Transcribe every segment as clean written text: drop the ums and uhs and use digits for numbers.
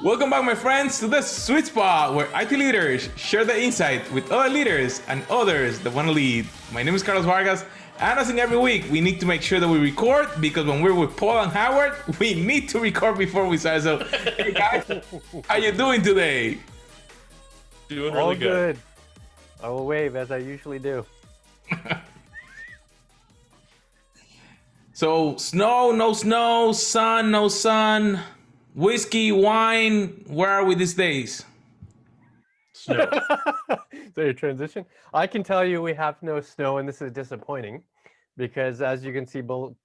Welcome back, my friends, to the sweet spot where IT leaders share the insight with other leaders and others that want to lead. My name is Carlos Vargas, and as in every week, we need to make sure that we record because when we're with Paul and Howard, we need to record before we start. So, hey guys, how you doing today? Doing All really good. I will wave as I usually do. So, snow, no snow, sun, no sun, whiskey, wine. Where are we these days? Snow. So your transition? I can tell you we have no snow, and this is disappointing because as you can see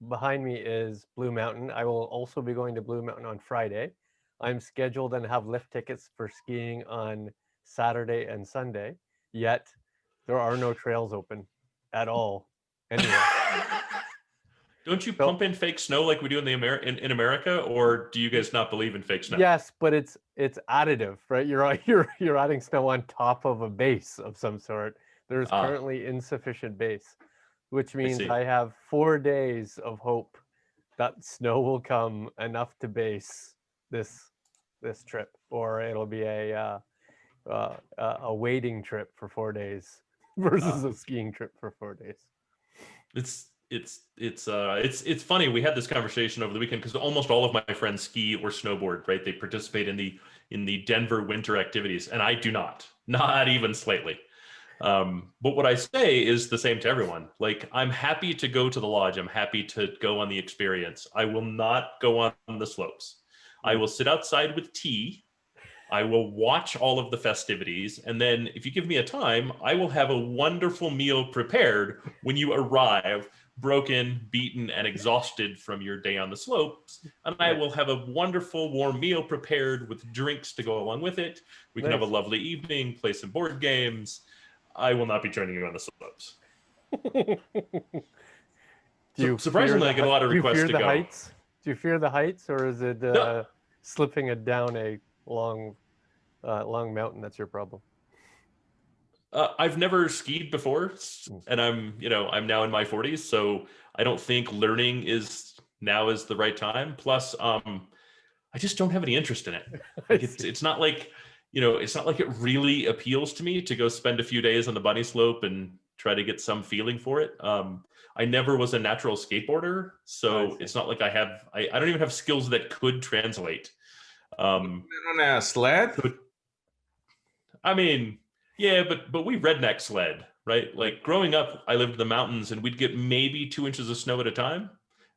behind me is Blue Mountain. I will also be going to Blue Mountain on Friday. I'm scheduled and have lift tickets for skiing on Saturday and Sunday, yet there are no trails open at all anywhere. Don't you pump in fake snow like we do in in America, or do you guys not believe in fake snow? Yes, but it's additive, right? You're adding snow on top of a base of some sort. There's currently insufficient base, which means I have 4 days of hope that snow will come enough to base this trip, or it'll be a wading trip for 4 days versus a skiing trip for 4 days. It's funny. We had this conversation over the weekend because almost all of my friends ski or snowboard, right? They participate in the Denver winter activities, and I do not even slightly. But what I say is the same to everyone. Like, I'm happy to go to the lodge. I'm happy to go on the experience. I will not go on the slopes. I will sit outside with tea. I will watch all of the festivities. And then if you give me a time, I will have a wonderful meal prepared when you arrive, broken, beaten, and exhausted from your day on the slopes. And I will have a wonderful warm meal prepared with drinks to go along with it. We can have a lovely evening, play some board games. I will not be joining you on the slopes. Surprisingly, I get a lot of requests to go. Heights? Do you fear the heights, or is it slipping it down a long mountain that's your problem? I've never skied before, and I'm now in my 40s, so I don't think learning is the right time. Plus, I just don't have any interest in it. Like, it's not like it really appeals to me to go spend a few days on the bunny slope and try to get some feeling for it. I never was a natural skateboarder, so it's not like I don't even have skills that could translate. On a sled? I mean, yeah, but we redneck sled, right? Like, growing up, I lived in the mountains and we'd get maybe 2 inches of snow at a time,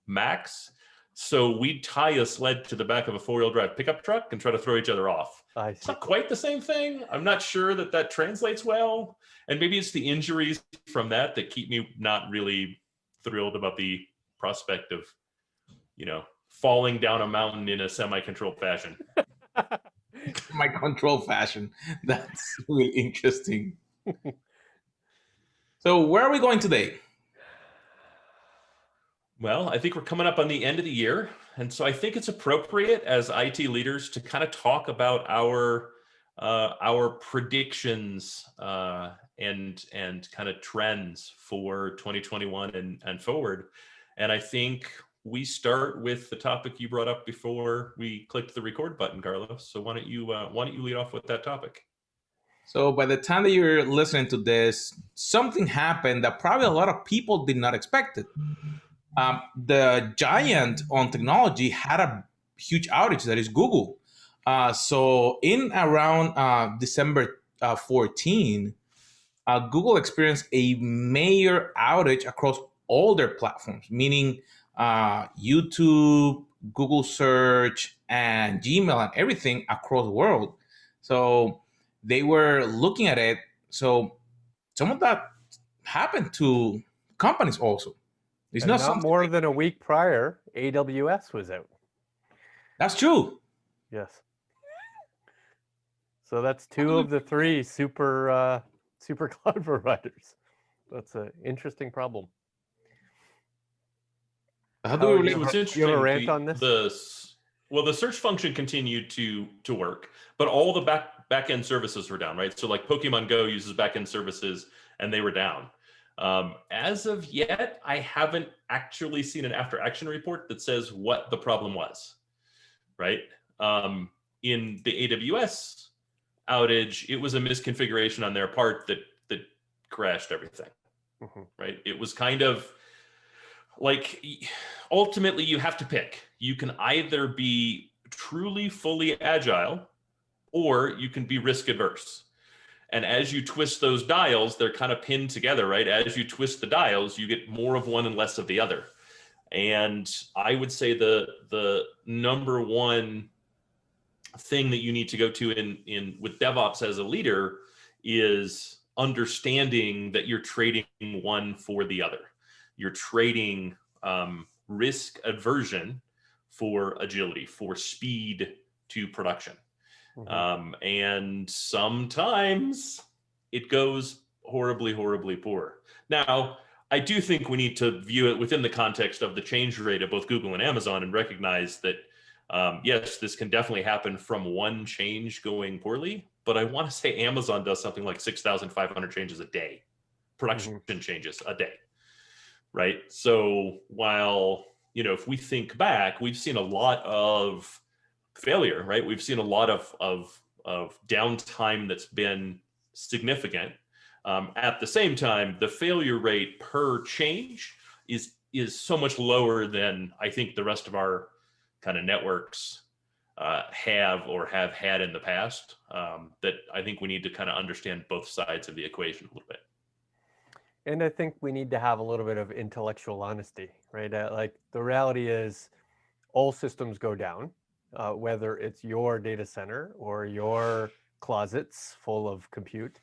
max. So we'd tie a sled to the back of a 4-wheel drive pickup truck and try to throw each other off. It's not quite the same thing. I'm not sure that translates well. And maybe it's the injuries from that keep me not really thrilled about the prospect of, falling down a mountain in a semi-controlled fashion. My control fashion. That's really interesting. So where are we going today? Well, I think we're coming up on the end of the year. And so I think it's appropriate as IT leaders to kind of talk about our predictions and kind of trends for 2021 and forward. And I think we start with the topic you brought up before we clicked the record button, Carlos. So why don't you lead off with that topic? So by the time that you're listening to this, something happened that probably a lot of people did not expect it. The giant on technology had a huge outage, that is Google. So in around December 14, Google experienced a major outage across all their platforms, meaning YouTube, Google Search, and Gmail, and everything across the world. So they were looking at it. So some of that happened to companies also. It's not more than a week prior, AWS was out. That's true. Yes. So that's 2 of the 3 super cloud providers. That's an interesting problem. How do we so it's interesting. You have a rant on this? The search function continued to work, but all the back-end services were down, right? So like Pokemon Go uses back-end services, and they were down. As of yet, I haven't actually seen an after-action report that says what the problem was, right? in the AWS outage, it was a misconfiguration on their part that crashed everything. Right? It was kind of like, ultimately you have to pick. You can either be truly fully agile, or you can be risk adverse. And as you twist those dials, they're kind of pinned together, right? As you twist the dials, you get more of one and less of the other. And I would say the number one thing that you need to go to in with DevOps as a leader is understanding that you're trading one for the other. You're trading risk aversion for agility, for speed to production. And sometimes it goes horribly, horribly poor. Now, I do think we need to view it within the context of the change rate of both Google and Amazon and recognize that, yes, this can definitely happen from one change going poorly, but I want to say Amazon does something like 6,500 changes a day, production changes a day, right? So while, if we think back, we've seen a lot of failure, right? We've seen a lot of downtime that's been significant. At the same time, the failure rate per change is so much lower than I think the rest of our kind of networks have had in the past, that I think we need to kind of understand both sides of the equation a little bit. And I think we need to have a little bit of intellectual honesty, right? Like the reality is all systems go down, whether it's your data center or your closets full of compute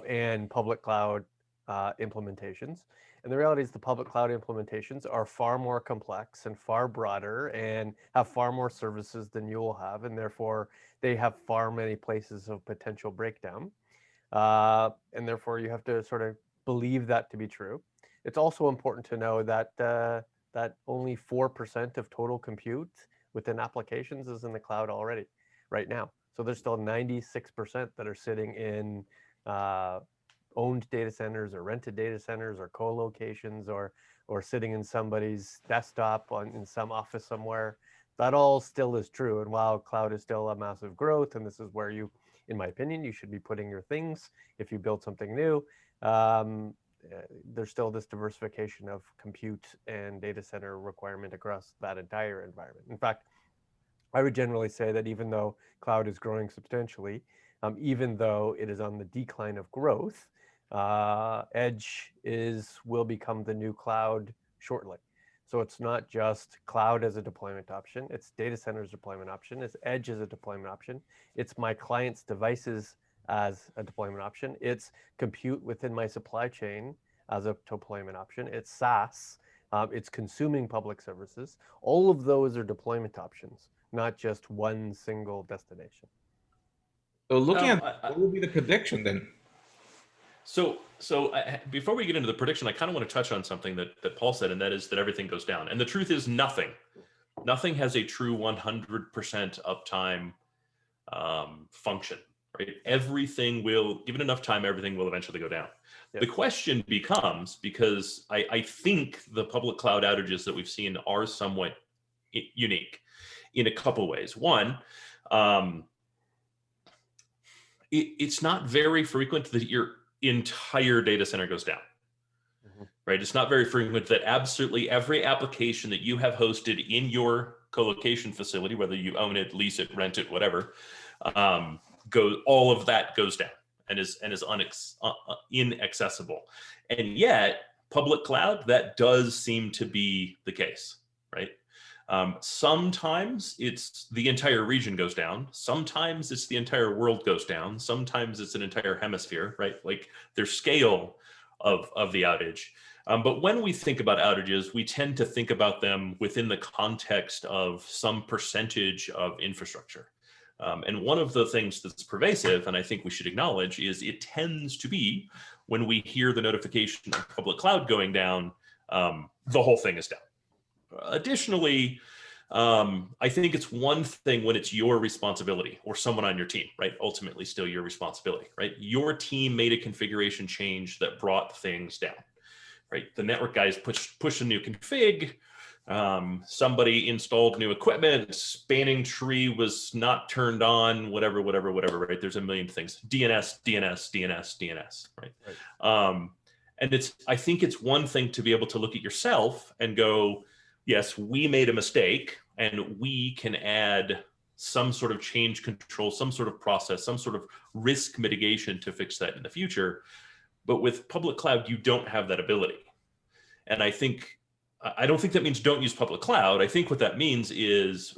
and public cloud implementations. And the reality is the public cloud implementations are far more complex and far broader and have far more services than you will have. And therefore, they have far many places of potential breakdown. And therefore, you have to sort of believe that to be true. It's also important to know that that only 4% of total compute within applications is in the cloud already right now. So there's still 96% that are sitting in owned data centers or rented data centers or co-locations or sitting in somebody's desktop in some office somewhere. That all still is true. And while cloud is still a massive growth, and this is where you, in my opinion, you should be putting your things if you build something new, there's still this diversification of compute and data center requirement across that entire environment. In fact, I would generally say that even though cloud is growing substantially, even though it is on the decline of growth, edge will become the new cloud shortly. So it's not just cloud as a deployment option, it's data centers deployment option, it's edge as a deployment option, it's my client's devices as a deployment option, it's compute within my supply chain as a deployment option, it's SaaS, it's consuming public services. All of those are deployment options, not just one single destination. So looking at what would be the prediction then? So before we get into the prediction, I kind of want to touch on something that Paul said, and that is that everything goes down. And the truth is nothing has a true 100% uptime function, right? Everything will, given enough time, everything will eventually go down. Yep. The question becomes, because I think the public cloud outages that we've seen are somewhat unique in a couple ways. One, it's not very frequent that your entire data center goes down, right? It's not very frequent that absolutely every application that you have hosted in your co-location facility, whether you own it, lease it, rent it, whatever, all of that goes down and is inaccessible. And yet, public cloud, that does seem to be the case, right? Sometimes it's the entire region goes down. Sometimes it's the entire world goes down. Sometimes it's an entire hemisphere, right? Like there's scale of the outage. But when we think about outages, we tend to think about them within the context of some percentage of infrastructure. And one of the things that's pervasive, and I think we should acknowledge, is it tends to be when we hear the notification of public cloud going down, the whole thing is down. Additionally, I think it's one thing when it's your responsibility or someone on your team, right? Ultimately, still your responsibility, right? Your team made a configuration change that brought things down, right? The network guys push a new config, Somebody installed new equipment, spanning tree was not turned on, whatever, right? There's a million things. DNS, right? And I think it's one thing to be able to look at yourself and go, yes, we made a mistake, and we can add some sort of change control, some sort of process, some sort of risk mitigation to fix that in the future. But with public cloud, you don't have that ability. And I don't think that means don't use public cloud. I think what that means is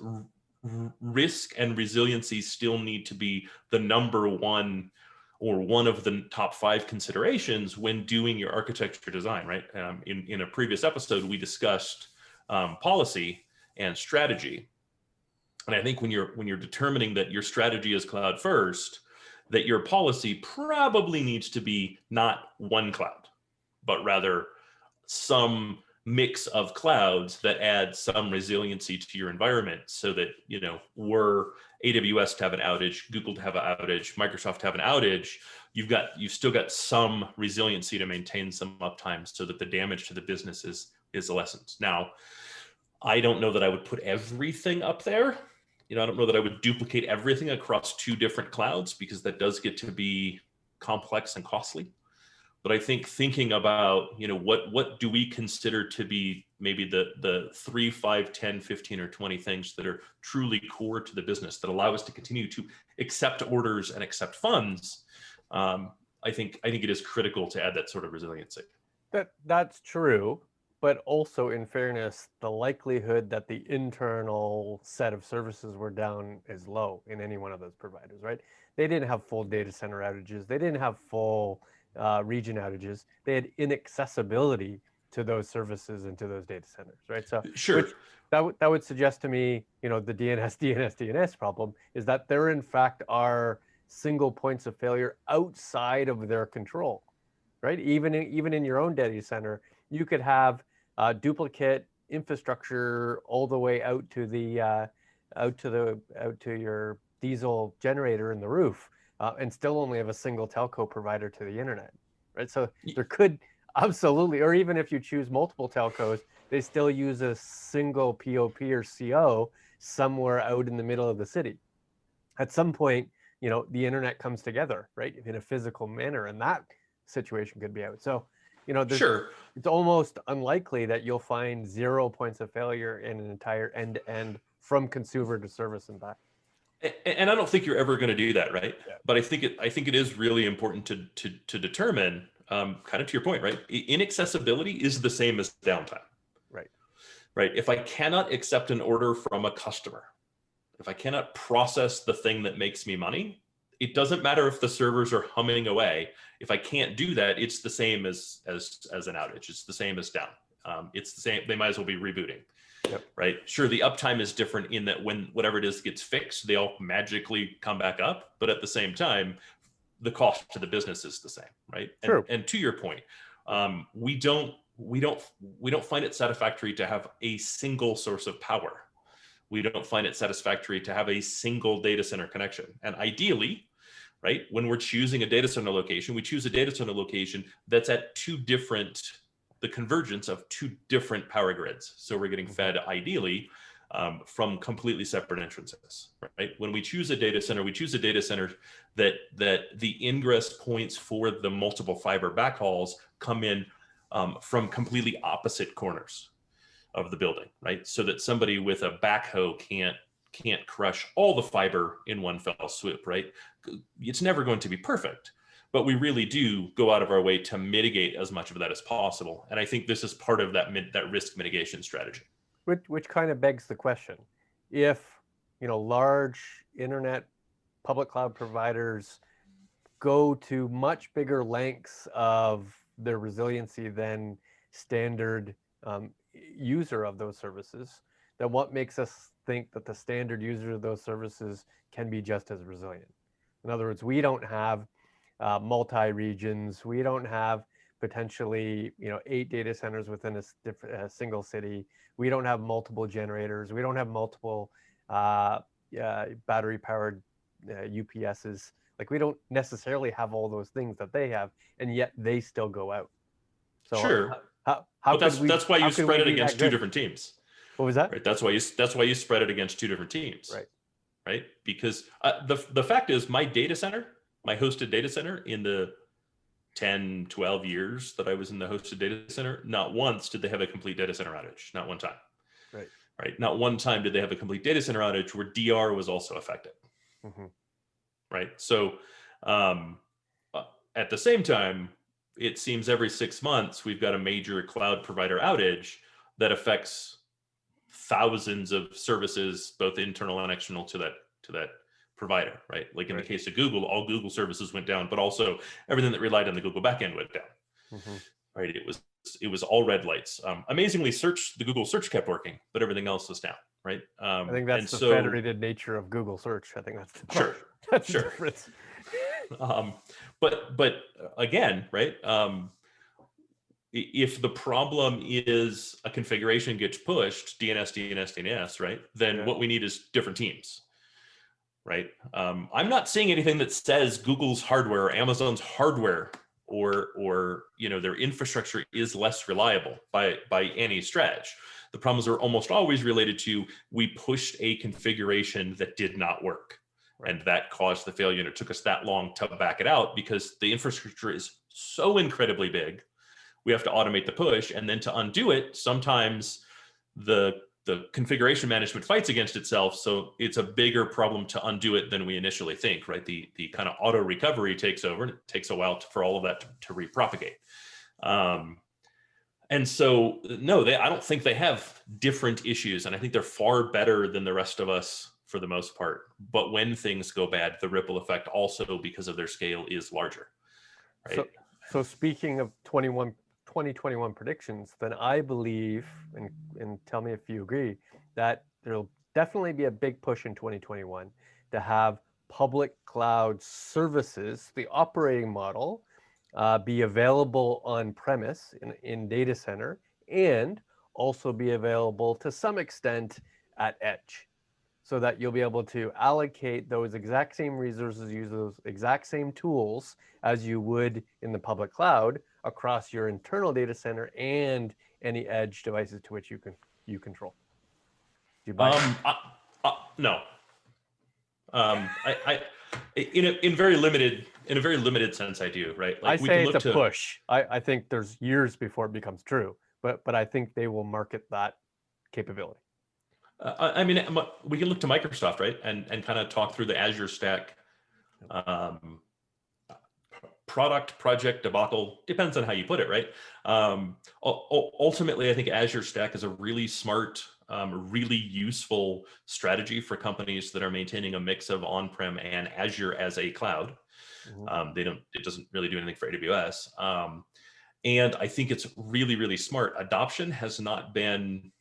risk and resiliency still need to be the number one or one of the top 5 considerations when doing your architecture design, right? In a previous episode, we discussed policy and strategy. And I think when you're determining that your strategy is cloud first, that your policy probably needs to be not one cloud, but rather some mix of clouds that add some resiliency to your environment, so that, were AWS to have an outage, Google to have an outage, Microsoft to have an outage, you've still got some resiliency to maintain some uptime so that the damage to the business is lessened. Now, I don't know that I would put everything up there. I don't know that I would duplicate everything across 2 different clouds, because that does get to be complex and costly. But I think thinking about, what do we consider to be maybe the 3, 5, 10, 15, or 20 things that are truly core to the business that allow us to continue to accept orders and accept funds. I think it is critical to add that sort of resiliency. That's true. But also, in fairness, the likelihood that the internal set of services were down is low in any one of those providers, right? They didn't have full data center outages. They didn't have full region outages. They had inaccessibility to those services and to those data centers, right? So sure, that would suggest to me, the DNS problem is that there in fact are single points of failure outside of their control, right? Even in your own data center, you could have duplicate infrastructure all the way out to your diesel generator in the roof, and still only have a single telco provider to the internet, right? So there could absolutely, or even if you choose multiple telcos, they still use a single POP or CO somewhere out in the middle of the city. At some point, the internet comes together, right, in a physical manner, and that situation could be out. So, sure, it's almost unlikely that you'll find 0 points of failure in an entire end-to-end from consumer to service and back. And I don't think you're ever going to do that, right? Yeah. But I think it is really important to determine, kind of to your point, right? Inaccessibility is the same as downtime. Right. If I cannot accept an order from a customer, if I cannot process the thing that makes me money, it doesn't matter if the servers are humming away. If I can't do that, it's the same as an outage. It's the same as down. It's the same. They might as well be rebooting. Yep. Right. Sure. The uptime is different in that when whatever it is gets fixed, they all magically come back up. But at the same time, the cost to the business is the same. Right. True. And to your point, we don't find it satisfactory to have a single source of power. We don't find it satisfactory to have a single data center connection. And ideally, right, when we're choosing a data center location, we choose a data center location that's at the convergence of 2 different power grids. So we're getting fed ideally from completely separate entrances, right? When we choose a data center, that the ingress points for the multiple fiber backhauls come in from completely opposite corners of the building, right? So that somebody with a backhoe can't crush all the fiber in one fell swoop, right? It's never going to be perfect, but we really do go out of our way to mitigate as much of that as possible. And I think this is part of that risk mitigation strategy. Which kind of begs the question, if large internet public cloud providers go to much bigger lengths of their resiliency than standard user of those services, then what makes us think that the standard user of those services can be just as resilient? In other words, we don't have multi-regions. We don't have potentially 8 data centers within a single city. We don't have multiple generators. We don't have multiple battery-powered UPSs. Like, we don't necessarily have all those things that they have, and yet they still go out. So sure. How but that's why you spread it against 2 different teams. What was that? Right. That's why you spread it against two different teams. Right. Right. Because the fact is, my hosted data center, in the 10, 12 years that I was in the hosted data center, not once did they have a complete data center outage. Not one time. Right. Right. Not one time did they have a complete data center outage where DR was also affected. Mm-hmm. Right. So at the same time, it seems every 6 months we've got a major cloud provider outage that affects thousands of services, both internal and external, to that provider, right? Like in the case of Google, all Google services went down, but also everything that relied on the Google backend went down. Mm-hmm. Right? It was all red lights. Amazingly, the Google search kept working, but everything else was down. Right? I think that's the federated nature of Google search. I think that's the that's the difference. But again, right? If the problem is a configuration gets pushed, DNS, right? Then what we need is different teams, right? I'm not seeing anything that says Google's hardware or Amazon's hardware or their infrastructure is less reliable by any stretch. The problems are almost always related to, we pushed a configuration that did not work. Right. And that caused the failure. And it took us that long to back it out because the infrastructure is so incredibly big. We have to automate the push, and then to undo it, sometimes the configuration management fights against itself. So it's a bigger problem to undo it than we initially think, right? The kind of auto recovery takes over, and it takes a while for all of that to repropagate. And so, no, I don't think they have different issues. And I think they're far better than the rest of us for the most part. But when things go bad, the ripple effect also, because of their scale, is larger. Right? So speaking of 2021 predictions, then I believe, and tell me if you agree, that there'll definitely be a big push in 2021 to have public cloud services, the operating model, be available on premise in data center, and also be available to some extent at edge, so that you'll be able to allocate those exact same resources, use those exact same tools as you would in the public cloud across your internal data center and any edge devices to which you control. Do you buy that? No. In a very limited sense, I do. Right? Like, I say it's a push. I think there's years before it becomes true, but I think they will market that capability. I mean, we can look to Microsoft, right, and kind of talk through the Azure stack project debacle. Depends on how you put it, right? Ultimately, I think Azure stack is a really smart, really useful strategy for companies that are maintaining a mix of on-prem and Azure as a cloud. Mm-hmm. It doesn't really do anything for AWS. And I think it's really, really smart. Adoption has not been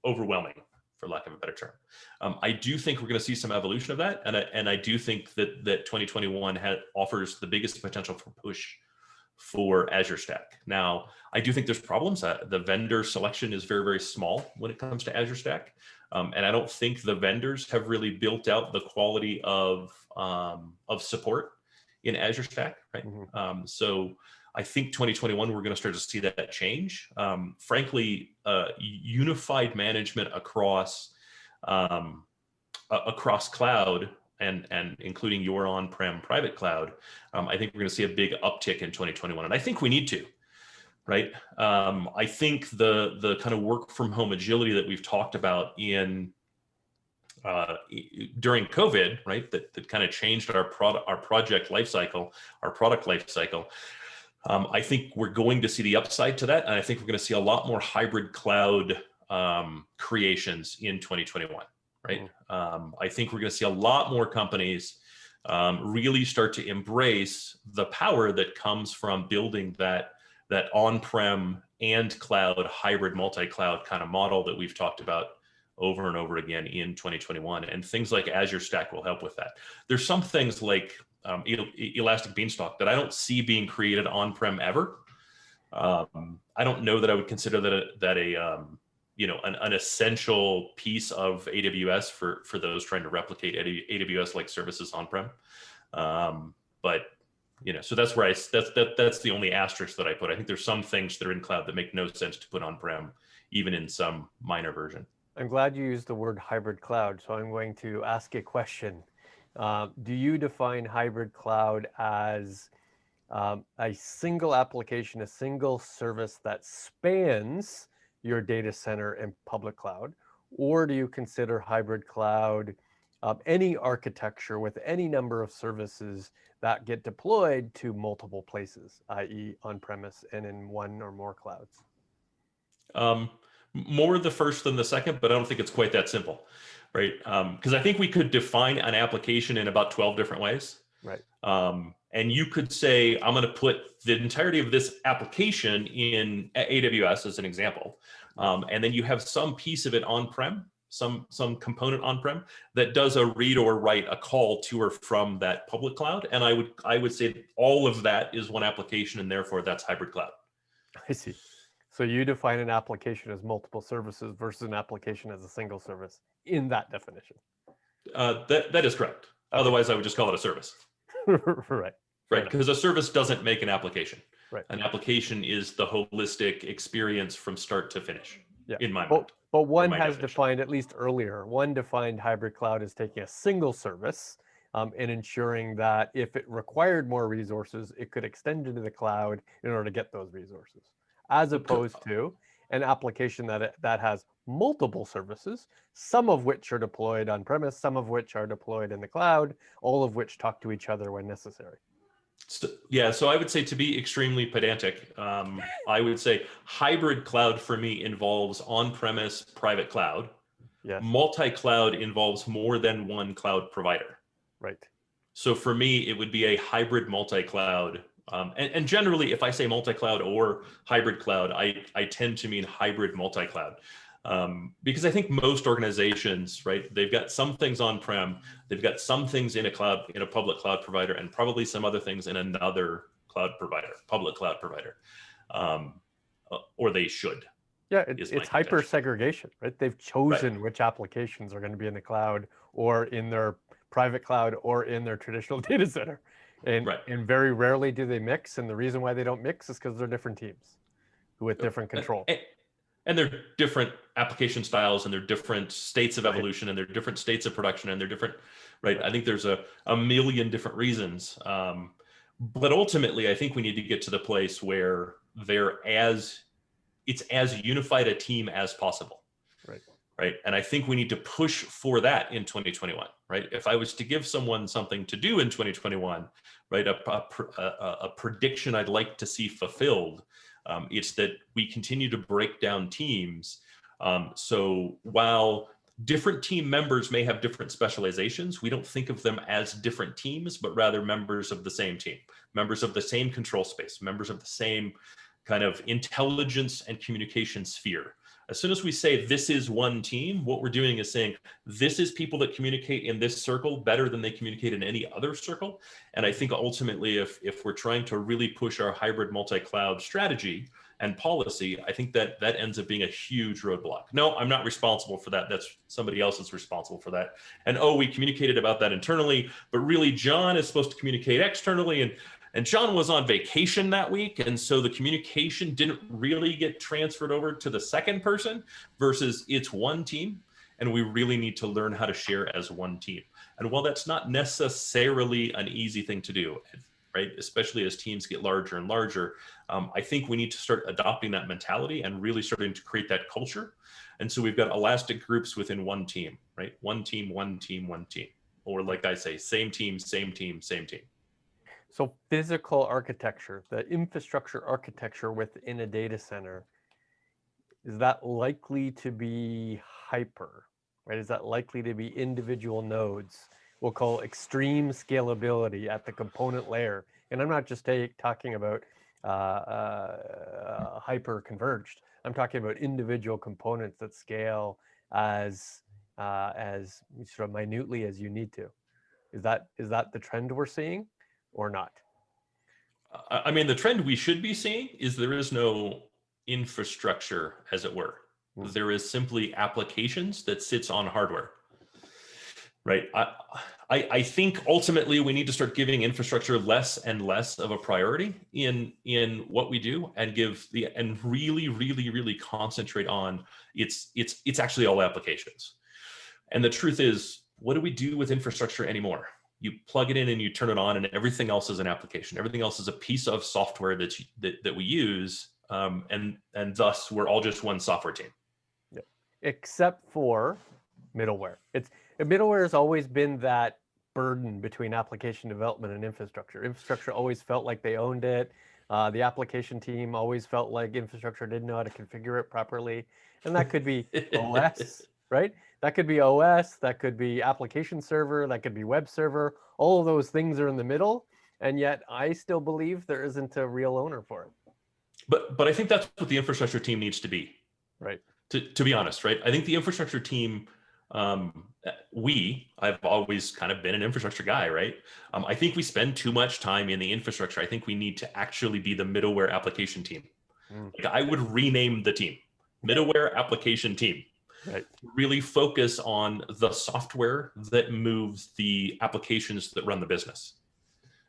overwhelming, for lack of a better term. I do think we're going to see some evolution of that, and I do think that 2021 offers the biggest potential for push for Azure Stack. Now, I do think there's problems. The vendor selection is very, very small when it comes to Azure Stack, and I don't think the vendors have really built out the quality of support in Azure Stack. Right. Mm-hmm. So I think 2021, we're going to start to see that change. Frankly, unified management across cloud and including your on-prem private cloud, I think we're going to see a big uptick in 2021. And I think we need to, right? I think the kind of work from home agility that we've talked about during COVID, right? That kind of changed our project lifecycle, our product lifecycle. I think we're going to see the upside to that. And I think we're going to see a lot more hybrid cloud creations in 2021, right? I think we're going to see a lot more companies really start to embrace the power that comes from building that on-prem and cloud hybrid multi-cloud kind of model that we've talked about over and over again in 2021. And things like Azure Stack will help with that. There's some things like Elastic Beanstalk that I don't see being created on-prem ever. I don't know that I would consider that an essential piece of AWS for those trying to replicate AWS-like services on-prem. But so that's where that's the only asterisk that I put. I think there's some things that are in cloud that make no sense to put on-prem, even in some minor version. I'm glad you used the word hybrid cloud. So I'm going to ask a question. Do you define hybrid cloud as a single application, a single service that spans your data center and public cloud? Or do you consider hybrid cloud any architecture with any number of services that get deployed to multiple places, i.e. on-premise and in one or more clouds? More the first than the second, but I don't think it's quite that simple, right? Because I think we could define an application in about 12 different ways. Right. And you could say, I'm going to put the entirety of this application in AWS as an example. And then you have some piece of it on-prem, some component on-prem that does a read or write, a call to or from that public cloud. And I would say all of that is one application, and therefore that's hybrid cloud. I see. So you define an application as multiple services versus an application as a single service in that definition. That is correct. Okay. Otherwise, I would just call it a service. Right. Right. Because a service doesn't make an application. Right. An application is the holistic experience from start to finish. Yeah. In my mind. But one has defined, at least earlier, one defined hybrid cloud as taking a single service and ensuring that if it required more resources, it could extend into the cloud in order to get those resources, as opposed to an application that has multiple services, some of which are deployed on premise, some of which are deployed in the cloud, all of which talk to each other when necessary. So I would say, to be extremely pedantic, I would say hybrid cloud for me involves on-premise private cloud. Yes. Multi-cloud involves more than one cloud provider. Right. So for me, it would be a hybrid multi-cloud. And generally, if I say multi-cloud or hybrid cloud, I tend to mean hybrid multi-cloud. Because I think most organizations, right, they've got some things on-prem, they've got some things in a cloud, in a public cloud provider, and probably some other things in another cloud provider, public cloud provider, or they should. Yeah, it's hyper segregation, right? They've chosen which applications are going to be in the cloud or in their private cloud or in their traditional data center. And very rarely do they mix. And the reason why they don't mix is because they're different teams with different control. And they're different application styles, and they're different states of evolution, and they're different states of production, and they're different, right? I think there's a million different reasons. But ultimately, I think we need to get to the place where it's as unified a team as possible. Right. And I think we need to push for that in 2021, right? If I was to give someone something to do in 2021, right, a prediction I'd like to see fulfilled, it's that we continue to break down teams. So while different team members may have different specializations, we don't think of them as different teams, but rather members of the same team, members of the same control space, members of the same kind of intelligence and communication sphere. As soon as we say this is one team, what we're doing is saying this is people that communicate in this circle better than they communicate in any other circle. And I think ultimately, if we're trying to really push our hybrid multi-cloud strategy and policy, I think that ends up being a huge roadblock. No, I'm not responsible for that. That's somebody else that's responsible for that. And we communicated about that internally, but really John is supposed to communicate externally, and John was on vacation that week, and so the communication didn't really get transferred over to the second person versus it's one team, and we really need to learn how to share as one team. And while that's not necessarily an easy thing to do, right, especially as teams get larger and larger, I think we need to start adopting that mentality and really starting to create that culture. And so we've got elastic groups within one team, right? One team, one team, one team. Or like I say, same team, same team, same team. So physical architecture, the infrastructure architecture within a data center, is that likely to be hyper, right? Is that likely to be individual nodes? We'll call extreme scalability at the component layer. And I'm not just talking about hyper converged. I'm talking about individual components that scale as sort of minutely as you need to. Is that the trend we're seeing? Or not? I mean, the trend we should be seeing is there is no infrastructure, as it were. There is simply applications that sits on hardware. right? I think ultimately we need to start giving infrastructure less and less of a priority in what we do, and really concentrate on it's actually all applications. And the truth is, what do we do with infrastructure anymore? You plug it in and you turn it on, and everything else is an application. Everything else is a piece of software that we use, and thus we're all just one software team. Yeah. Except for middleware. Middleware has always been that burden between application development and infrastructure. Infrastructure always felt like they owned it. The application team always felt like infrastructure didn't know how to configure it properly. And that could be OS, right? That could be OS, that could be application server, that could be web server. All of those things are in the middle. And yet I still believe there isn't a real owner for it. But I think that's what the infrastructure team needs to be. Right. To be honest, right? I think the infrastructure team, I've always kind of been an infrastructure guy, right? I think we spend too much time in the infrastructure. I think we need to actually be the middleware application team. Like, I would rename the team middleware application team. Right. Really focus on the software that moves the applications that run the business.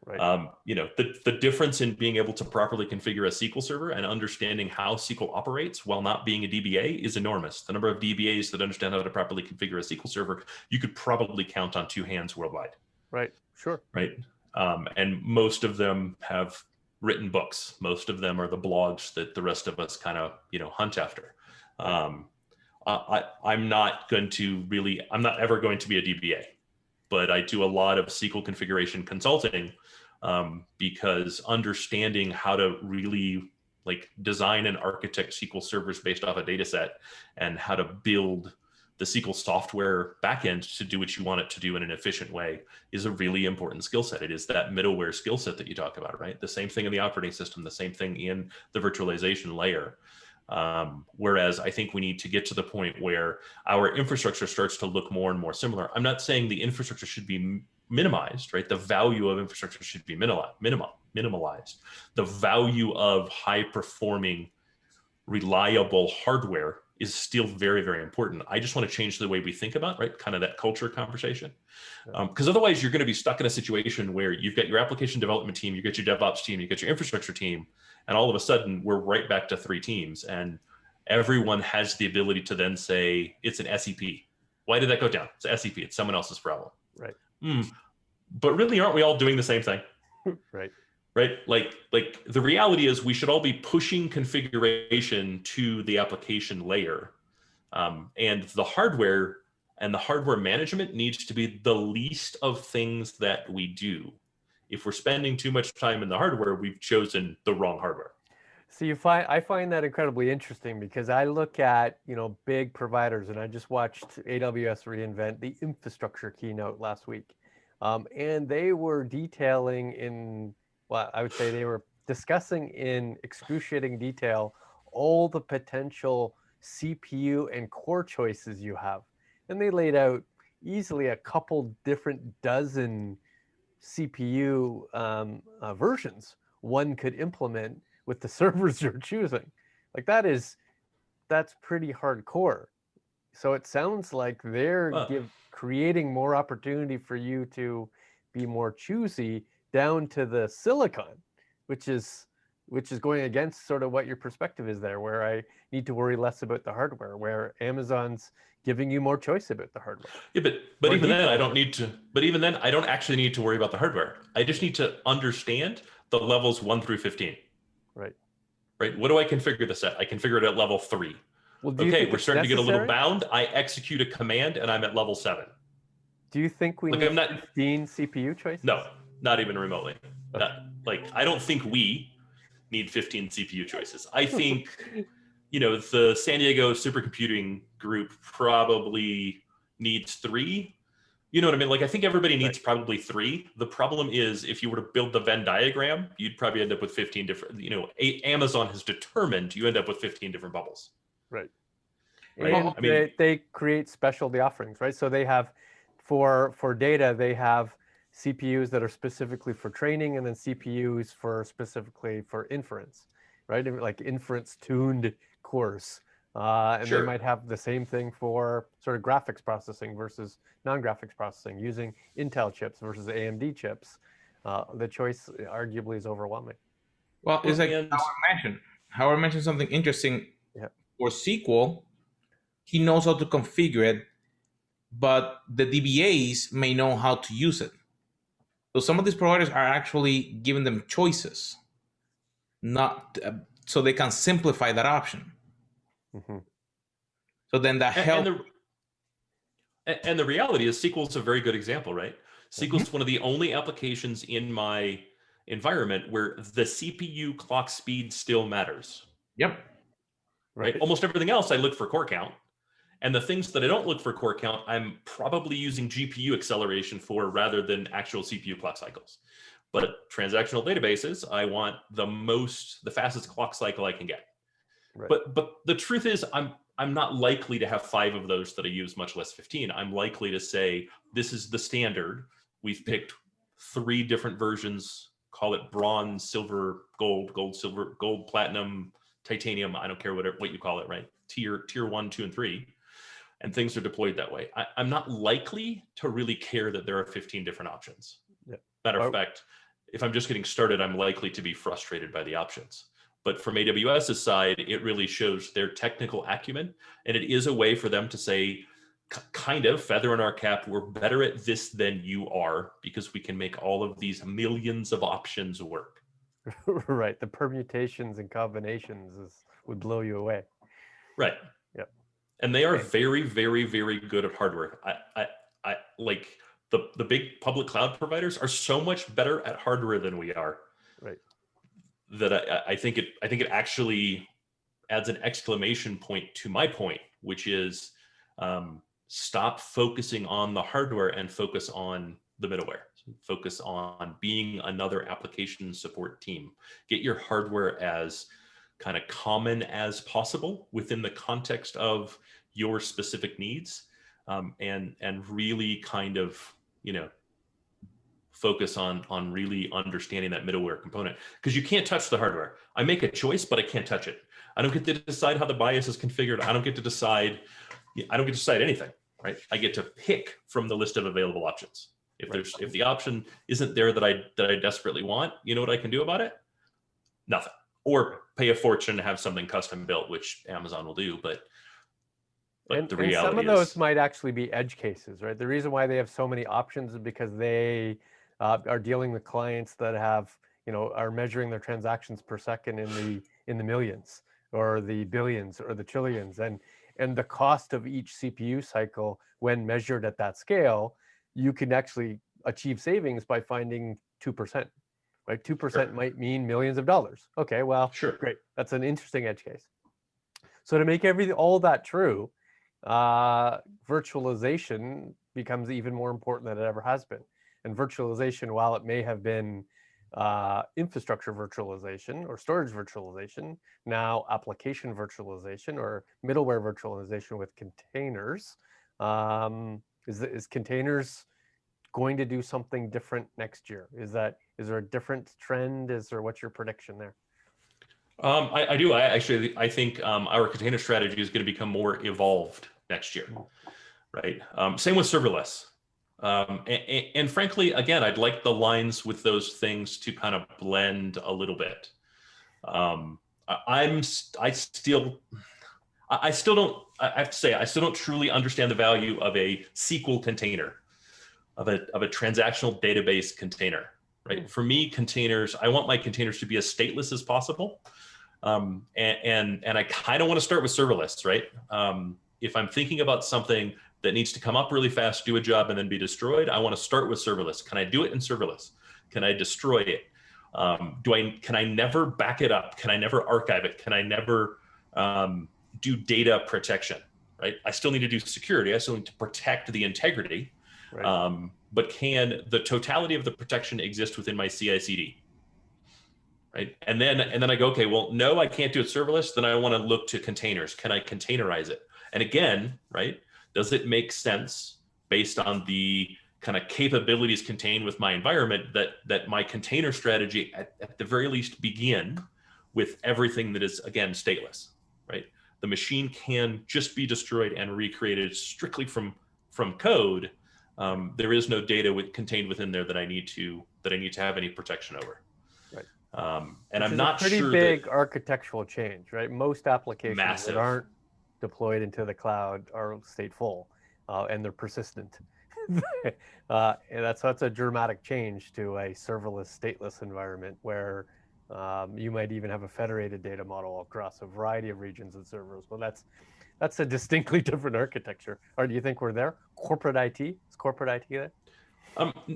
Right. The difference in being able to properly configure a SQL server and understanding how SQL operates while not being a DBA is enormous. The number of DBAs that understand how to properly configure a SQL server, you could probably count on two hands worldwide. Right. Sure. Right. And most of them have written books. Most of them are the blogs that the rest of us kind of, hunt after. I'm not ever going to be a DBA, but I do a lot of SQL configuration consulting, because understanding how to really design and architect SQL servers based off a data set, and how to build the SQL software backend to do what you want it to do in an efficient way is a really important skill set. It is that middleware skill set that you talk about, right? The same thing in the operating system, the same thing in the virtualization layer. Whereas I think we need to get to the point where our infrastructure starts to look more and more similar. I'm not saying the infrastructure should be minimized, right? The value of infrastructure should be minimalized. The value of high performing, reliable hardware is still very, very important. I just want to change the way we think about, right? Kind of that culture conversation. Because otherwise you're going to be stuck in a situation where you've got your application development team, you get your DevOps team, you get your infrastructure team, and all of a sudden we're right back to three teams, and everyone has the ability to then say it's an SEP. Why did that go down? It's an SEP. It's someone else's problem. Right. But really, aren't we all doing the same thing? Right. Right. Like the reality is we should all be pushing configuration to the application layer. And the hardware management needs to be the least of things that we do. If we're spending too much time in the hardware, we've chosen the wrong hardware. So I find that incredibly interesting, because I look at, big providers, and I just watched AWS reInvent the infrastructure keynote last week. And they were detailing I would say they were discussing in excruciating detail all the potential CPU and core choices you have. And they laid out easily a couple different dozen CPU versions one could implement with the servers you're choosing. That's pretty hardcore. So it sounds like they're creating more opportunity for you to be more choosy down to the silicon, which is going against sort of what your perspective is there, where I need to worry less about the hardware, where Amazon's giving you more choice about the hardware. Yeah, but even then I don't need to. But even then I don't actually need to worry about the hardware. I just need to understand the levels 1 through 15. Right. Right. What do I configure this at? I configure it at level 3. Well, okay, we're starting to get a little bound. I execute a command and I'm at level 7. Do you think we need 15 CPU choices? No, not even remotely. Okay. I don't think we need 15 CPU choices. I think, the San Diego supercomputing group probably needs 3. You know what I mean? I think everybody needs probably 3. The problem is, if you were to build the Venn diagram, you'd probably end up with 15 different, Amazon has determined you end up with 15 different bubbles. Right. Right. And they create specialty offerings, right? So they have, for data, they have CPUs that are specifically for training, and then CPUs specifically for inference, right? Like inference tuned cores. And they Sure. might have the same thing for sort of graphics processing versus non-graphics processing, using Intel chips versus AMD chips. The choice arguably is overwhelming. Well, it's Well, like and Howard mentioned something interesting. Yeah. For SQL, he knows how to configure it, but the DBAs may know how to use it. So some of these providers are actually giving them choices, not so they can simplify that option. Mm-hmm. So then that and helps. the reality is SQL is a very good example, right? Yeah. SQL is one of the only applications in my environment where the CPU clock speed still matters, Yep. right? Almost everything else I look for core count. And the things that I don't look for core count, I'm probably using GPU acceleration for rather than actual CPU clock cycles. But transactional databases, I want the fastest clock cycle I can get. Right. But the truth is, I'm not likely to have 5 of those that I use, much less 15. I'm likely to say this is the standard. We've picked 3 different versions. Call it bronze, silver, gold, silver, gold, platinum, titanium. I don't care what you call it, right? Tier 1, 2, and 3. And things are deployed that way. I'm not likely to really care that there are 15 different options. Yeah. Matter of fact, if I'm just getting started, I'm likely to be frustrated by the options. But from AWS's side, it really shows their technical acumen. And it is a way for them to say, kind of, feather in our cap, we're better at this than you are because we can make all of these millions of options work. Right. The permutations and combinations would blow you away. Right. Yep. And they are very, very, very good at hardware. I like the big public cloud providers are so much better at hardware than we are. Right. That I think it actually adds an exclamation point to my point, which is stop focusing on the hardware and focus on the middleware. Focus on being another application support team. Get your hardware as kind of common as possible within the context of your specific needs, and really kind of, focus on really understanding that middleware component, because you can't touch the hardware. I make a choice, but I can't touch it. I don't get to decide how the BIOS is configured. I don't get to decide anything, right? I get to pick from the list of available options. If the option isn't there that I desperately want, you know what I can do about it? Nothing. Or pay a fortune to have something custom built, which Amazon will do, but the reality some of those is, might actually be edge cases, right? The reason why they have so many options is because they are dealing with clients that have, are measuring their transactions per second in the millions or the billions or the trillions, and the cost of each CPU cycle when measured at that scale, you can actually achieve savings by finding 2%. Right, 2% Sure. might mean millions of dollars. Okay, well, Sure. Great. That's an interesting edge case. So to make all that true, virtualization becomes even more important than it ever has been. And virtualization, while it may have been infrastructure virtualization or storage virtualization, now application virtualization or middleware virtualization with containers. Is containers going to do something different next year? Is there a different trend? What's your prediction there? I do. I think our container strategy is going to become more evolved next year, right? Same with serverless. And frankly, again, I'd like the lines with those things to kind of blend a little bit. I still don't truly understand the value of a SQL container, of a transactional database container, right? For me, I want my containers to be as stateless as possible. And I kind of want to start with serverless, right? If I'm thinking about something that needs to come up really fast, do a job, and then be destroyed, I want to start with serverless. Can I do it in serverless? Can I destroy it? Can I never back it up? Can I never archive it? Can I never do data protection, right? I still need to do security. I still need to protect the integrity. Right. But can the totality of the protection exist within my CI/CD? Right. And then I go, okay, well, no, I can't do it serverless. Then I want to look to containers. Can I containerize it? And again, right, does it make sense based on the kind of capabilities contained with my environment that my container strategy at the very least begin with everything that is, again, stateless, right? the machine can just be destroyed and recreated strictly from code, there is no data contained within there that I need to have any protection over. Right. And Which I'm is not a pretty sure big that architectural change, right? Most applications that massive. aren't deployed into the cloud are stateful, and they're persistent. And that's a dramatic change to a serverless, stateless environment where you might even have a federated data model across a variety of regions and servers. Well, that's a distinctly different architecture. Or do you think we're there? Corporate IT? Is corporate IT there?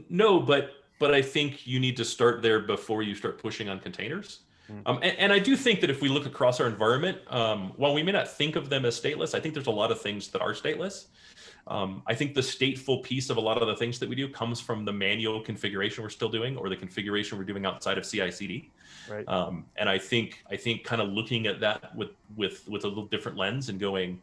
No, but I think you need to start there before you start pushing on containers. And I do think that if we look across our environment, while we may not think of them as stateless, I think there's a lot of things that are stateless. I think the stateful piece of a lot of the things that we do comes from the manual configuration we're still doing, or the configuration we're doing outside of CI/CD. Right. And I think kind of looking at that with a little different lens and going,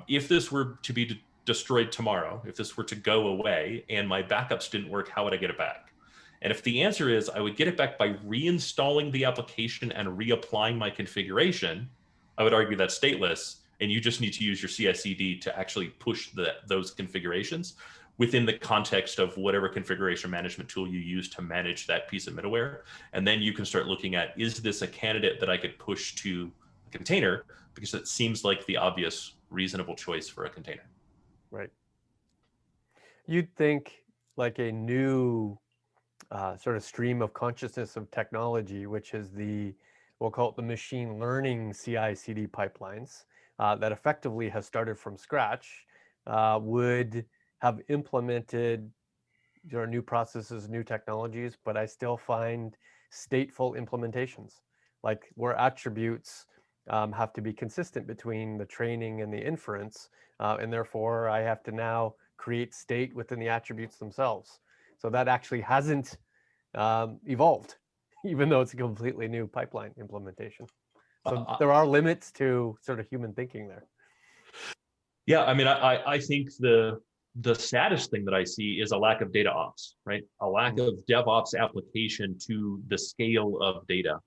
if this were to be destroyed tomorrow, if this were to go away and my backups didn't work, how would I get it back? And if the answer is I would get it back by reinstalling the application and reapplying my configuration, I would argue that's stateless. And you just need to use your CI/CD to actually push those configurations within the context of whatever configuration management tool you use to manage that piece of middleware. And then you can start looking at, is this a candidate that I could push to a container? Because it seems like the obvious, reasonable choice for a container. Right. You'd think like a new sort of stream of consciousness of technology, which is we'll call it the machine learning CI/CD pipelines that effectively has started from scratch, would have implemented new processes, new technologies, but I still find stateful implementations, like where attributes have to be consistent between the training and the inference, and therefore I have to now create state within the attributes themselves. So that actually hasn't evolved, even though it's a completely new pipeline implementation. So there are limits to sort of human thinking there. Yeah, I mean, I think the saddest thing that I see is a lack of data ops, right? A lack of DevOps application to the scale of data.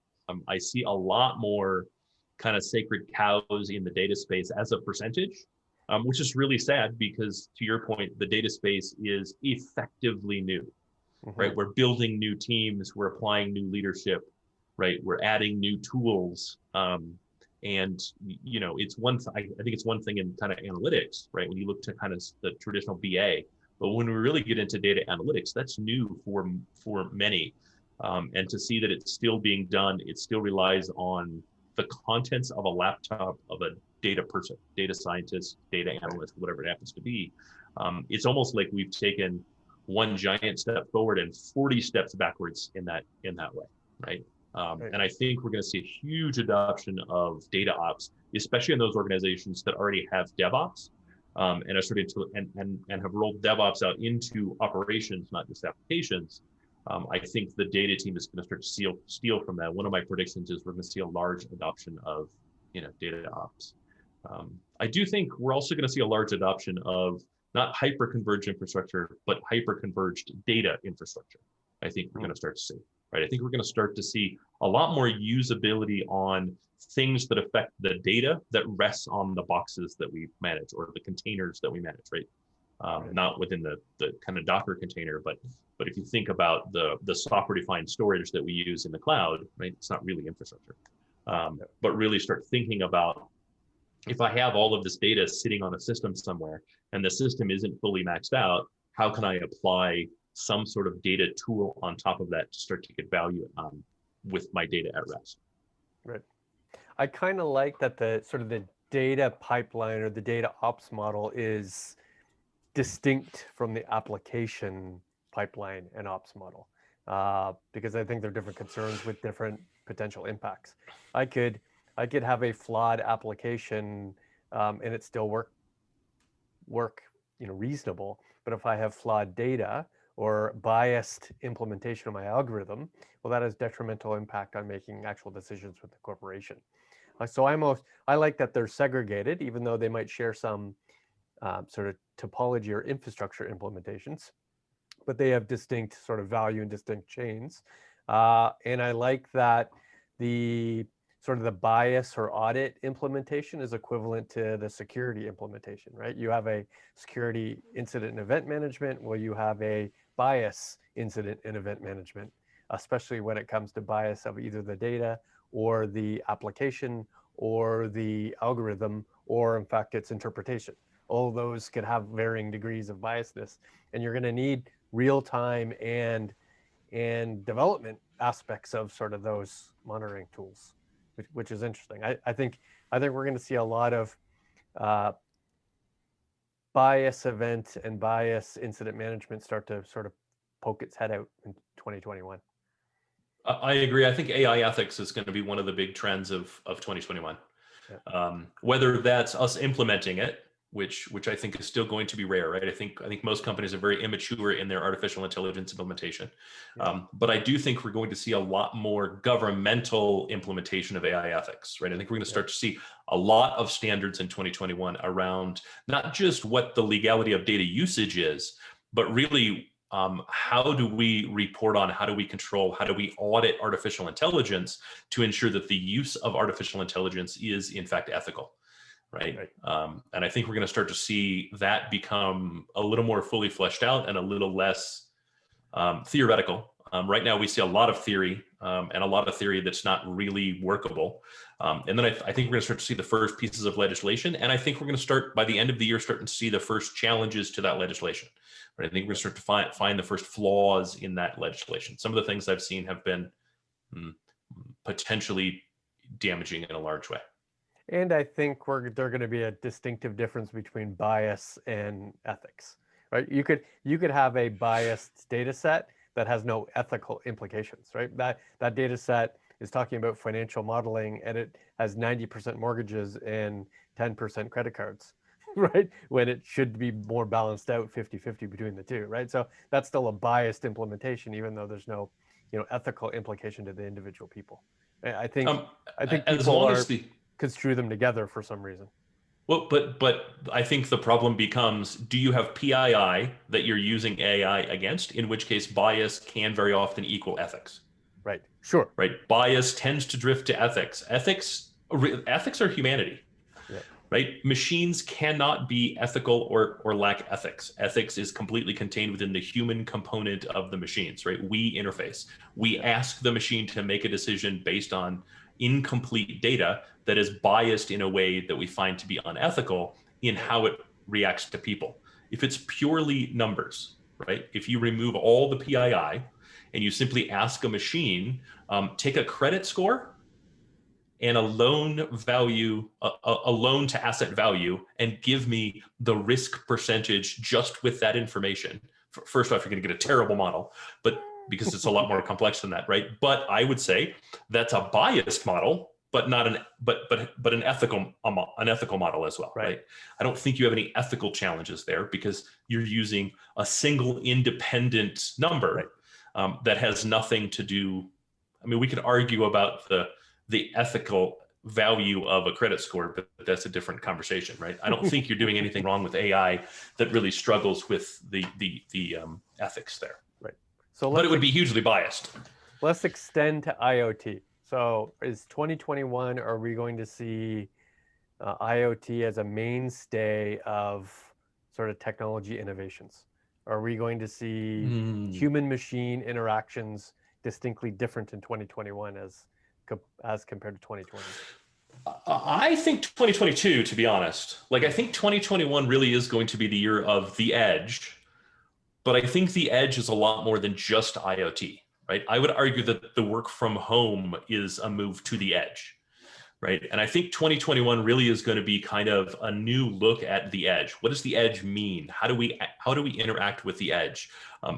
I see a lot more kind of sacred cows in the data space as a percentage, which is really sad because, to your point, the data space is effectively new, right? We're building new teams, we're applying new leadership, right? We're adding new tools. And it's I think it's one thing in kind of analytics, right? When you look to kind of the traditional BA, but when we really get into data analytics, that's new for many. And to see that it's still being done, it still relies on the contents of a laptop of a data person, data scientist, data analyst, whatever it happens to be. It's almost like we've taken one giant step forward and 40 steps backwards in that way, right? And I think we're going to see a huge adoption of data ops, especially in those organizations that already have DevOps, and are starting to and have rolled DevOps out into operations, not just applications. I think the data team is going to start to steal from that. One of my predictions is we're going to see a large adoption of data ops. I do think we're also going to see a large adoption of not hyper-converged infrastructure, but hyper-converged data infrastructure. I think we're going to start to see. Right. I think we're going to start to see a lot more usability on things that affect the data that rests on the boxes that we manage or the containers that we manage, right? Not within the kind of Docker container, but if you think about the software-defined storage that we use in the cloud, right? It's not really infrastructure, but really start thinking about, if I have all of this data sitting on a system somewhere and the system isn't fully maxed out, how can I apply some sort of data tool on top of that to start to get value with my data at rest? Right. I kind of like that the sort of the data pipeline or the data ops model is distinct from the application pipeline and ops model, because I think there are different concerns with different potential impacts. I could have a flawed application and it still work reasonable, but if I have flawed data or biased implementation of my algorithm, well, that has detrimental impact on making actual decisions with the corporation. So I like that they're segregated, even though they might share some sort of topology or infrastructure implementations, but they have distinct sort of value and distinct chains. And I like that the sort of the bias or audit implementation is equivalent to the security implementation, right? You have a security incident and event management, well, you have a bias incident and event management, especially when it comes to bias of either the data or the application or the algorithm, or in fact, its interpretation. All of those could have varying degrees of biasness, and you're going to need real-time and development aspects of sort of those monitoring tools, which is interesting. I think we're going to see a lot of bias event and bias incident management start to sort of poke its head out in 2021. I agree. I think AI ethics is going to be one of the big trends of 2021. Yeah. Whether that's us implementing it, which I think is still going to be rare, right? I think most companies are very immature in their artificial intelligence implementation. Yeah. But I do think we're going to see a lot more governmental implementation of AI ethics, right? I think we're going to start to see a lot of standards in 2021 around not just what the legality of data usage is, but really how do we report on, how do we control, how do we audit artificial intelligence to ensure that the use of artificial intelligence is in fact ethical, right? And I think we're going to start to see that become a little more fully fleshed out and a little less theoretical. Right now we see a lot of theory and a lot of theory that's not really workable. And then I think we're going to start to see the first pieces of legislation. And I think we're going to start by the end of the year, starting to see the first challenges to that legislation. But I think we're going to start to find the first flaws in that legislation. Some of the things I've seen have been potentially damaging in a large way. And I think there's going to be a distinctive difference between bias and ethics, right? You could have a biased data set that has no ethical implications, right? That data set is talking about financial modeling and it has 90% mortgages and 10% credit cards, right? When it should be more balanced out 50-50 between the two, right? So that's still a biased implementation, even though there's no, ethical implication to the individual people. I think people are construe them together for some reason. Well, but I think the problem becomes, do you have PII that you're using AI against, in which case bias can very often equal ethics. Right. Sure. Right. Bias tends to drift to ethics. Ethics are humanity. Yeah. Right. Machines cannot be ethical or lack ethics. Ethics is completely contained within the human component of the machines. Right. We interface. We ask the machine to make a decision based on incomplete data that is biased in a way that we find to be unethical in how it reacts to people. If it's purely numbers, right? If you remove all the PII and you simply ask a machine, take a credit score and a loan value, a loan to asset value, and give me the risk percentage just with that information. First off, you're going to get a terrible model, but because it's a lot more complex than that, right? But I would say that's a biased model, but not an an ethical model as well, right? I don't think you have any ethical challenges there because you're using a single independent number that has nothing to do. I mean, we could argue about the ethical value of a credit score, but that's a different conversation, right? I don't think you're doing anything wrong with AI that really struggles with the ethics there. Right. But it would be hugely biased. Let's extend to IoT. So is 2021, are we going to see IoT as a mainstay of sort of technology innovations? Are we going to see human-machine interactions distinctly different in 2021 as compared to 2020? I think 2022, to be honest. Like, I think 2021 really is going to be the year of the edge, but I think the edge is a lot more than just IoT, right? I would argue that the work from home is a move to the edge, right? And I think 2021 really is going to be kind of a new look at the edge. What does the edge mean? How do we interact with the edge?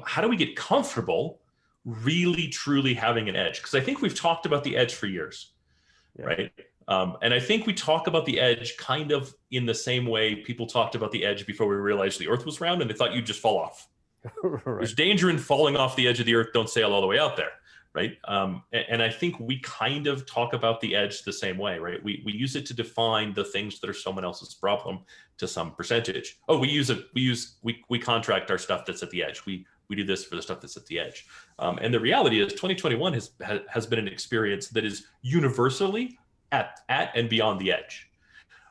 How do we get comfortable really truly having an edge? Because I think we've talked about the edge for years, right? And I think we talk about the edge kind of in the same way people talked about the edge before we realized the earth was round and they thought you'd just fall off. Right. There's danger in falling off the edge of the earth. Don't sail all the way out there, right? And I think we kind of talk about the edge the same way, right? We use it to define the things that are someone else's problem to some percentage. Oh, we contract our stuff that's at the edge. We do this for the stuff that's at the edge. And the reality is 2021 has been an experience that is universally at and beyond the edge.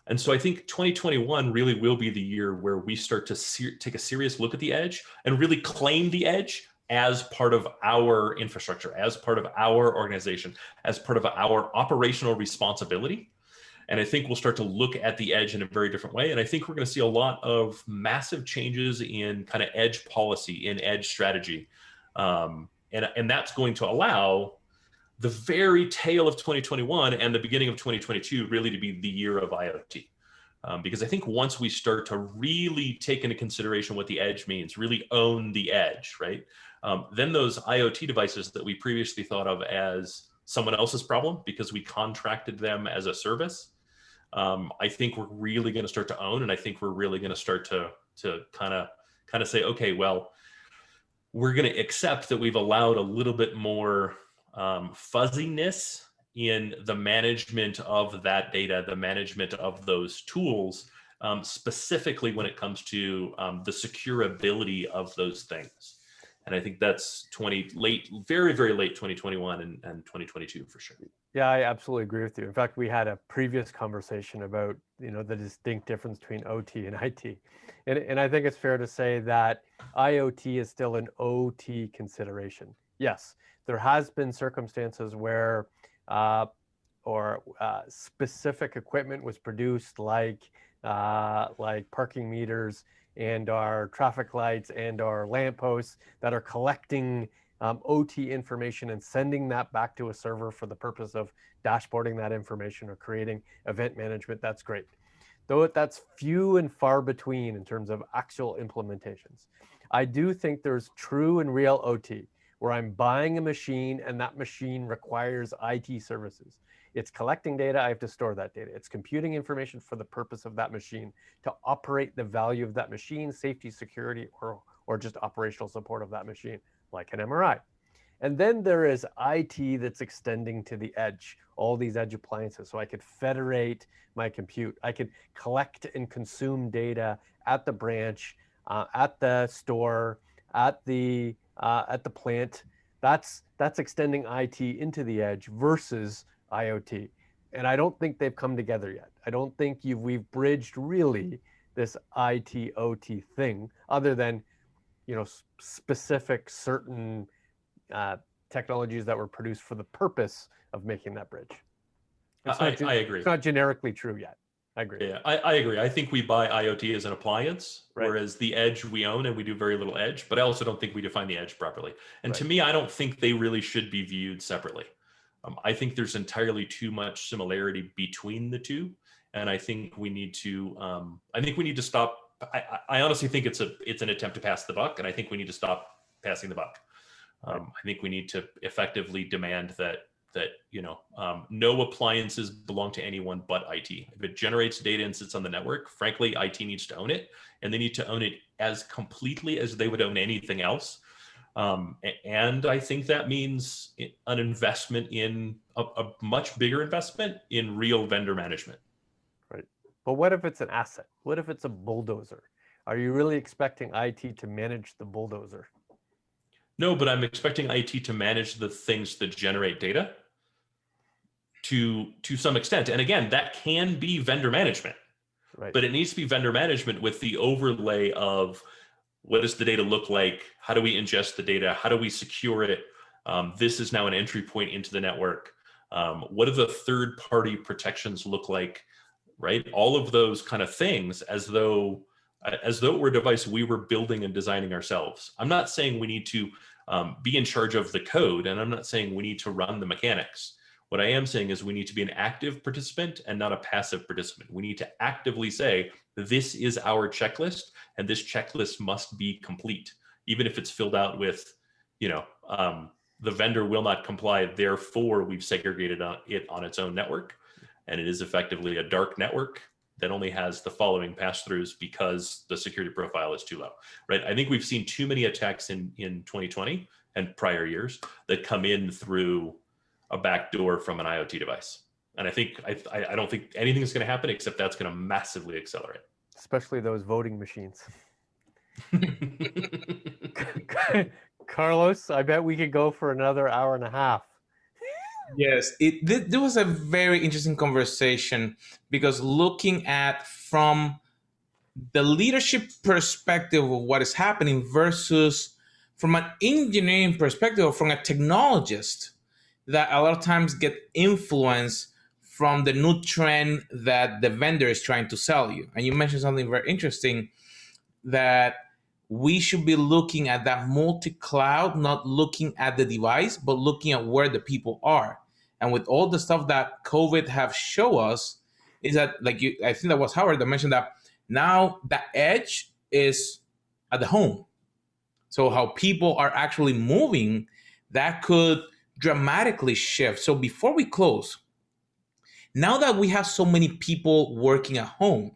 And so I think 2021 really will be the year where we start to take a serious look at the edge and really claim the edge as part of our infrastructure, as part of our organization, as part of our operational responsibility. And I think we'll start to look at the edge in a very different way. And I think we're going to see a lot of massive changes in kind of edge policy, in edge strategy. And that's going to allow the very tail of 2021 and the beginning of 2022 really to be the year of IoT. Because I think once we start to really take into consideration what the edge means, really own the edge, right? Then those IoT devices that we previously thought of as someone else's problem because we contracted them as a service, I think we're really going to start to own, and I think we're really going to start to kind of say, okay, well, we're going to accept that we've allowed a little bit more fuzziness in the management of that data, the management of those tools, specifically when it comes to the securability of those things. And I think that's very, very late 2021 and 2022 for sure. Yeah, I absolutely agree with you. In fact, we had a previous conversation about, the distinct difference between OT and IT. And I think it's fair to say that IoT is still an OT consideration. Yes, there has been circumstances where specific equipment was produced like parking meters and our traffic lights and our lampposts that are collecting OT information and sending that back to a server for the purpose of dashboarding that information or creating event management. That's great. Though that's few and far between in terms of actual implementations. I do think there's true and real OT where I'm buying a machine and that machine requires IT services. It's collecting data, I have to store that data. It's computing information for the purpose of that machine to operate the value of that machine, safety, security, or just operational support of that machine, like an MRI. And then there is IT that's extending to the edge, all these edge appliances. So I could federate my compute. I could collect and consume data at the branch, at the store, at the plant. That's extending IT into the edge versus IoT. And I don't think they've come together yet. I don't think we've bridged really this IT OT thing other than, specific certain technologies that were produced for the purpose of making that bridge. I agree. It's not generically true yet. I agree. Yeah, I agree. I think we buy IoT as an appliance, right, whereas the edge we own and we do very little edge, but I also don't think we define the edge properly. And right, to me, I don't think they really should be viewed separately. I think there's entirely too much similarity between the two. And I think we need to, stop. I honestly think it's an attempt to pass the buck, and I think we need to stop passing the buck. I think we need to effectively demand that no appliances belong to anyone but IT. If it generates data and sits on the network, frankly, IT needs to own it, and they need to own it as completely as they would own anything else. And I think that means an investment in a much bigger investment in real vendor management. Right. But what if it's an asset? What if it's a bulldozer? Are you really expecting IT to manage the bulldozer? No, but I'm expecting IT to manage the things that generate data to some extent. And again, that can be vendor management, right, but it needs to be vendor management with the overlay of what does the data look like? How do we ingest the data? How do we secure it? This is now an entry point into the network. What do the third-party protections look like? Right? All of those kind of things, as though it were a device we were building and designing ourselves. I'm not saying we need to be in charge of the code, and I'm not saying we need to run the mechanics. What I am saying is we need to be an active participant and not a passive participant. We need to actively say, this is our checklist, and this checklist must be complete, even if it's filled out with, the vendor will not comply, therefore we've segregated it on its own network. And it is effectively a dark network that only has the following pass-throughs because the security profile is too low, right? I think we've seen too many attacks in 2020 and prior years that come in through a backdoor from an IoT device. And I don't think anything is going to happen except that's going to massively accelerate. Especially those voting machines. Carlos, I bet we could go for another hour and a half. Yes, there was a very interesting conversation because looking at from the leadership perspective of what is happening versus from an engineering perspective or from a technologist, that a lot of times get influenced from the new trend that the vendor is trying to sell you. And you mentioned something very interesting, that we should be looking at that multi-cloud, not looking at the device, but looking at where the people are. And with all the stuff that COVID have show us, is that I think that was Howard that mentioned that now the edge is at the home. So how people are actually moving, that could dramatically shift. So before we close, now that we have so many people working at home,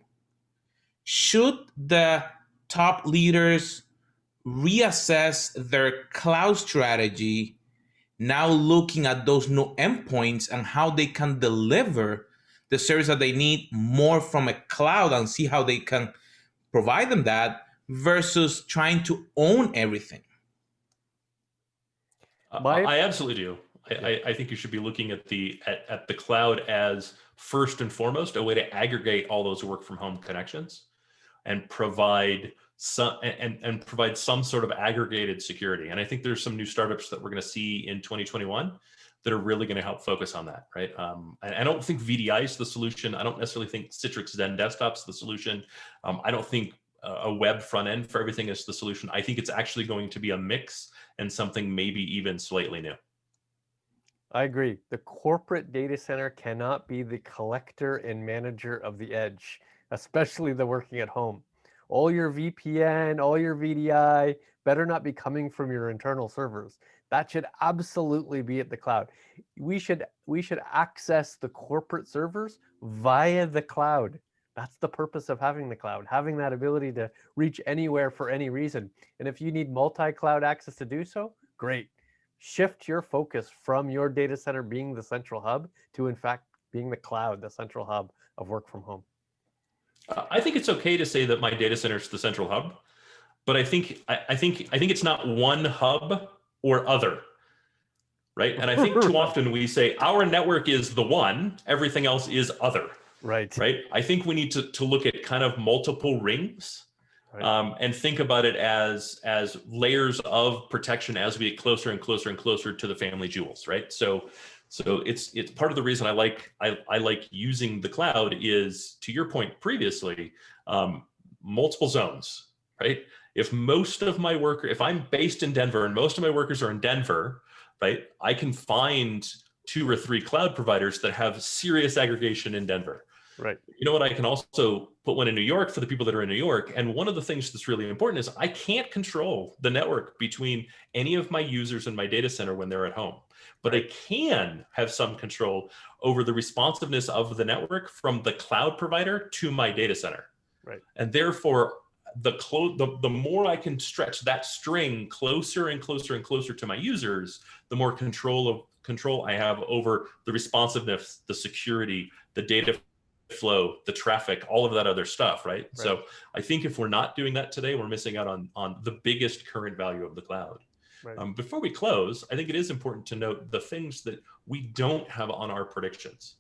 should the top leaders reassess their cloud strategy, now looking at those new endpoints and how they can deliver the service that they need more from a cloud and see how they can provide them that versus trying to own everything? My I absolutely do. I think you should be looking at the cloud as first and foremost a way to aggregate all those work from home connections and provide some sort of aggregated security. And I think there's some new startups that we're going to see in 2021 that are really going to help focus on that, right? And I don't think VDI is the solution. I don't necessarily think Citrix Zen Desktop's the solution. I don't think a web front end for everything is the solution. I think it's actually going to be a mix and something maybe even slightly new. I agree. The corporate data center cannot be the collector and manager of the edge, especially the working at home. All your VPN, all your VDI better not be coming from your internal servers. That should absolutely be at the cloud. We should access the corporate servers via the cloud. That's the purpose of having the cloud, having that ability to reach anywhere for any reason. And if you need multi-cloud access to do so, great. Shift your focus from your data center being the central hub to, in fact, being the cloud, the central hub of work from home. I think it's okay to say that my data center is the central hub, but I think it's not one hub or other, right? And I think too often we say our network is the one, everything else is other. Right. Right. I think we need to look at kind of multiple rings, right, and think about it as layers of protection as we get closer and closer and closer to the family jewels. Right. So it's part of the reason I like using the cloud is, to your point previously, multiple zones. Right. If I'm based in Denver and most of my workers are in Denver, right, I can find 2 or 3 cloud providers that have serious aggregation in Denver. Right. You know what? I can also put one in New York for the people that are in New York. And one of the things that's really important is I can't control the network between any of my users in my data center when they're at home, but I can have some control over the responsiveness of the network from the cloud provider to my data center. Right. And therefore, the more I can stretch that string closer and closer and closer to my users, the more control I have over the responsiveness, the security, the data flow, the traffic, all of that other stuff, right? So I think if we're not doing that today, we're missing out on the biggest current value of the cloud. Right. Before we close, I think it is important to note the things that we don't have on our predictions.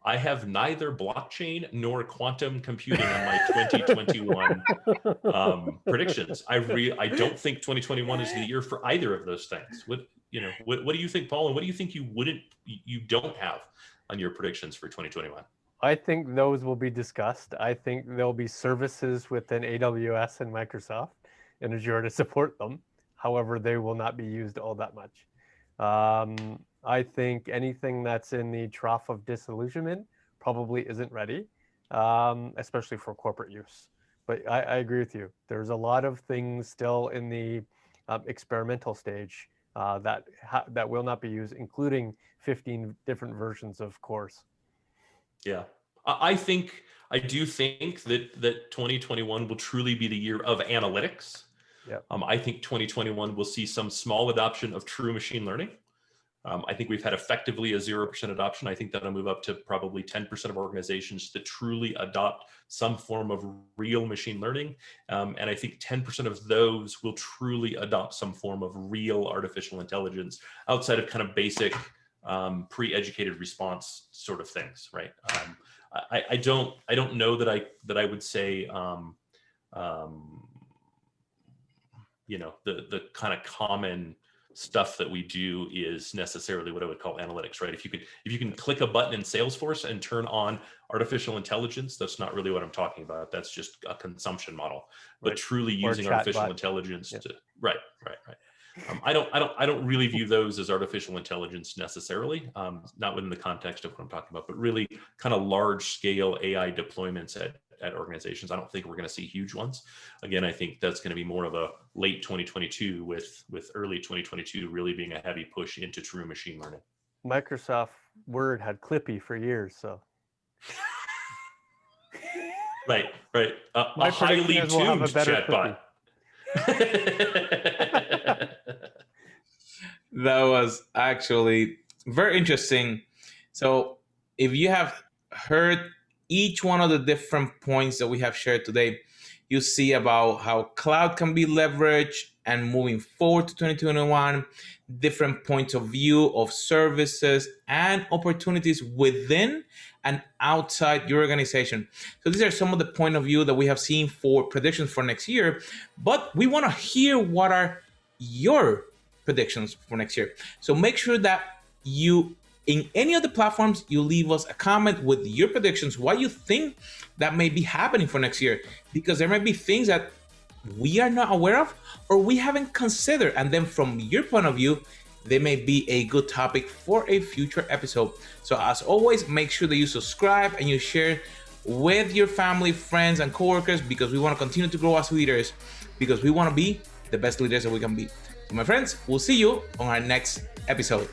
I have neither blockchain nor quantum computing on my 2021 predictions. I don't think 2021 is the year for either of those things. What do you think, Paul? And what do you think you don't have on your predictions for 2021? I think those will be discussed. I think there'll be services within AWS and Microsoft and Azure to support them. However, they will not be used all that much. I think anything that's in the trough of disillusionment probably isn't ready, especially for corporate use. But I agree with you. There's a lot of things still in the experimental stage that will not be used, including 15 different versions of cores. Yeah, I do think that 2021 will truly be the year of analytics. Yeah. I think 2021 will see some small adoption of true machine learning. I think we've had effectively a 0% adoption. I think that'll move up to probably 10% of organizations that truly adopt some form of real machine learning. And I think 10% of those will truly adopt some form of real artificial intelligence outside of kind of basic pre-educated response sort of things, right? I don't know that I would say the kind of common stuff that we do is necessarily what I would call analytics, right? If you can click a button in Salesforce and turn on artificial intelligence, that's not really what I'm talking about. That's just a consumption model. But truly using artificial intelligence to right. I don't really view those as artificial intelligence necessarily, not within the context of what I'm talking about, but really kind of large scale AI deployments at organizations. I don't think we're going to see huge ones. Again, I think that's going to be more of a late 2022 with early 2022 really being a heavy push into true machine learning. Microsoft Word had Clippy for years, so. Right. A highly tuned chatbot. That was actually very interesting. So if you have heard each one of the different points that we have shared today, you see about how cloud can be leveraged and moving forward to 2021, different points of view of services and opportunities within and outside your organization. So these are some of the point of view that we have seen for predictions for next year, but we want to hear what are your predictions for next year. So make sure that you, in any of the platforms, you leave us a comment with your predictions, what you think that may be happening for next year, because there might be things that we are not aware of or we haven't considered. And then from your point of view, they may be a good topic for a future episode. So as always, make sure that you subscribe and you share with your family, friends, and coworkers, because we want to continue to grow as leaders, because we want to be the best leaders that we can be. So my friends, we'll see you on our next episode.